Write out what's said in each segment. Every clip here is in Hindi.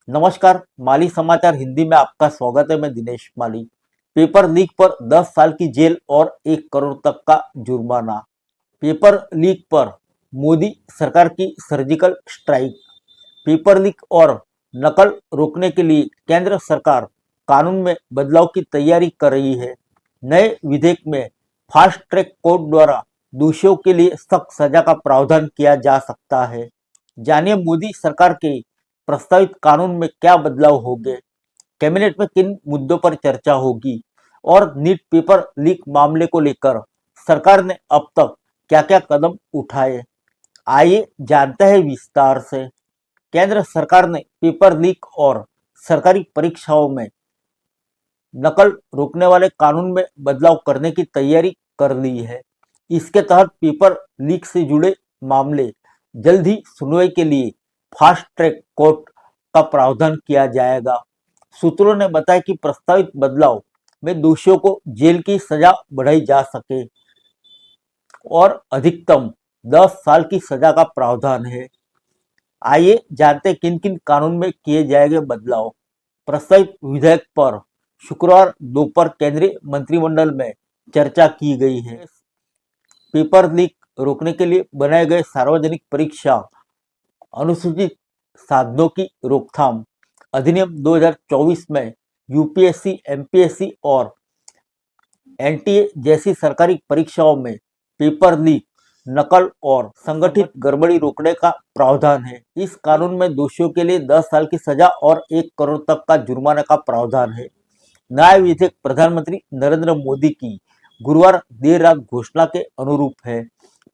नमस्कार, माली समाचार हिंदी में आपका स्वागत है। मैं दिनेश माली। पेपर लीक पर 10 साल की जेल और 1 करोड़ तक का जुर्माना। पेपर लीक पर मोदी सरकार की सर्जिकल स्ट्राइक। पेपर लीक और नकल रोकने के लिए केंद्र सरकार कानून में बदलाव की तैयारी कर रही है। नए विधेयक में फास्ट ट्रैक कोर्ट द्वारा दोषियों के लिए सख्त सजा का प्रावधान किया जा सकता है। जानिए मोदी सरकार के प्रस्तावित कानून में क्या बदलाव होंगे, कैबिनेट में किन मुद्दों पर चर्चा होगी और नीट पेपर लीक मामले को लेकर सरकार ने अब तक क्या-क्या कदम उठाए। आइए जानते हैं विस्तार से। केंद्र सरकार ने पेपर लीक और सरकारी परीक्षाओं में नकल रोकने वाले कानून में बदलाव करने की तैयारी कर ली है। इसके तहत पेपर लीक से जुड़े मामले जल्द ही सुनवाई के लिए फास्ट ट्रैक कोर्ट का प्रावधान किया जाएगा। सूत्रों ने बताया कि प्रस्तावित बदलाव में दोषियों को जेल की सजा बढ़ाई जा सके और अधिकतम 10 साल की सजा का प्रावधान है। आइए जानते हैं किन किन कानून में किए जाएंगे बदलाव। प्रस्तावित विधेयक पर शुक्रवार दोपहर केंद्रीय मंत्रिमंडल में चर्चा की गई है। पेपर लीक रोकने के लिए बनाए गए सार्वजनिक परीक्षा अनुसूचित साधनों की रोकथाम अधिनियम 2024 में यूपीएससी, एमपीएससी और एनटीए जैसी सरकारी परीक्षाओं में पेपर लीक, नकल और संगठित गड़बड़ी रोकने का प्रावधान है। इस कानून में दोषियों के लिए 10 साल की सजा और 1 करोड़ तक का जुर्माना का प्रावधान है। नया विधेयक प्रधानमंत्री नरेंद्र मोदी की गुरुवार देर रात घोषणा के अनुरूप है।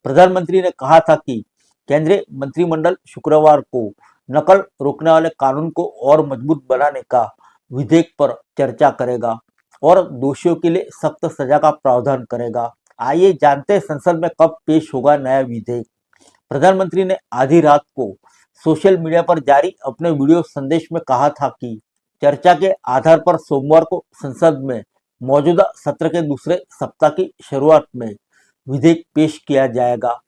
प्रधानमंत्री ने कहा था कि केंद्रीय मंत्रिमंडल शुक्रवार को नकल रोकने वाले कानून को और मजबूत बनाने का विधेयक पर चर्चा करेगा और दोषियों के लिए सख्त सजा का प्रावधान करेगा। आइए जानते हैं संसद में कब पेश होगा नया विधेयक। प्रधानमंत्री ने आधी रात को सोशल मीडिया पर जारी अपने वीडियो संदेश में कहा था कि चर्चा के आधार पर सोमवार को संसद में मौजूदा सत्र के दूसरे सप्ताह की शुरुआत में विधेयक पेश किया जाएगा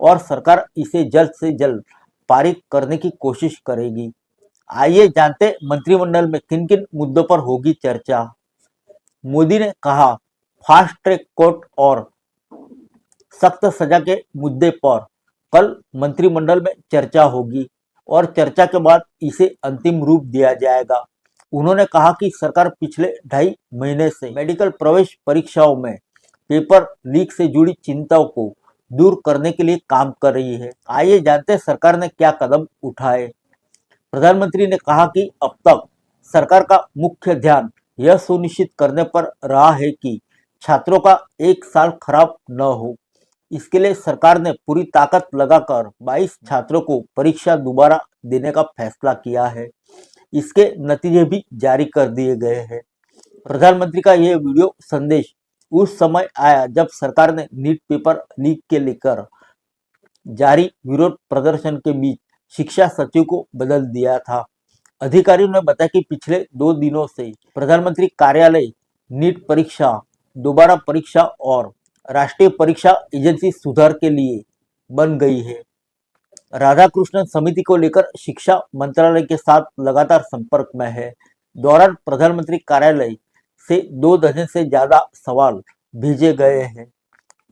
और सरकार इसे जल्द से जल्द पारित करने की कोशिश करेगी। आइए जानते हैं मंत्रिमंडल में किन किन मुद्दों पर होगी चर्चा। मोदी ने कहा, फास्ट ट्रैक कोर्ट और सख्त सजा के मुद्दे पर कल मंत्रिमंडल में चर्चा होगी और चर्चा के बाद इसे अंतिम रूप दिया जाएगा। उन्होंने कहा कि सरकार पिछले 2.5 महीने से मेडिकल प्रवेश परीक्षाओं में पेपर लीक से जुड़ी चिंताओं को दूर करने के लिए काम कर रही है। आइए जानते हैं सरकार ने क्या कदम उठाए। प्रधानमंत्री ने कहा कि अब तक सरकार का मुख्य ध्यान यह सुनिश्चित करने पर रहा है कि छात्रों का एक साल खराब न हो। इसके लिए सरकार ने पूरी ताकत लगाकर 22 छात्रों को परीक्षा दोबारा देने का फैसला किया है। इसके नतीजे भी जारी कर दिए गए हैं। प्रधानमंत्री का यह वीडियो संदेश उस समय आया जब सरकार ने नीट पेपर लीक के लेकर जारी विरोध प्रदर्शन के बीच शिक्षा सचिव को बदल दिया था। अधिकारियों ने बताया कि पिछले 2 दिनों से प्रधानमंत्री कार्यालय नीट परीक्षा, दोबारा परीक्षा और राष्ट्रीय परीक्षा एजेंसी सुधार के लिए बन गई है। राधाकृष्णन समिति को लेकर शिक्षा मंत्रालय के साथ लगातार संपर्क में है। दौरान प्रधानमंत्री कार्यालय से 2 दर्जन से ज्यादा सवाल भेजे गए हैं।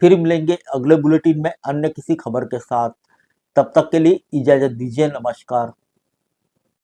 फिर मिलेंगे अगले बुलेटिन में अन्य किसी खबर के साथ। तब तक के लिए इजाजत दीजिए। नमस्कार।